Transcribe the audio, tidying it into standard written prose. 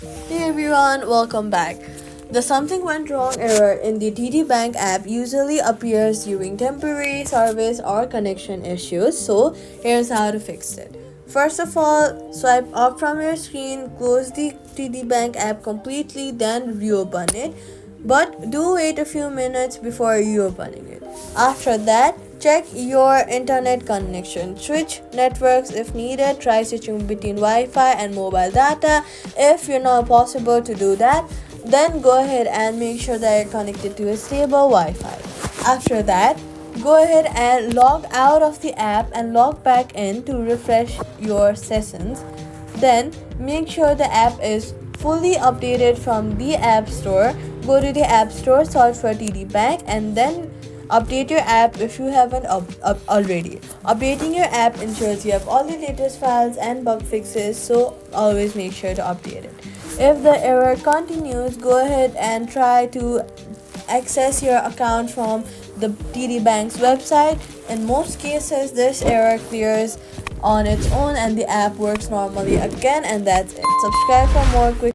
Hey everyone, welcome back. The something went wrong error in the TD Bank app usually appears during temporary service or connection issues, so here's how to fix it. First of all, swipe up from your screen, close the TD Bank app completely, then reopen it. But do wait a few minutes before reopening it. After that, check your internet connection. Switch networks if needed. Try switching between Wi-Fi and mobile data. If you're not possible to do that, then go ahead and make sure that you're connected to a stable Wi-Fi. After that, go ahead and log out of the app and log back in to refresh your sessions. Then make sure the app is fully updated from the App Store. Go to the App Store, search for TD Bank, and then update your app if you haven't already. Updating your app ensures you have all the latest files and bug fixes, so always make sure to update it. If the error continues, go ahead and try to access your account from the TD Bank's website. In most cases, this error clears on its own and the app works normally again, and that's it. Subscribe for more quick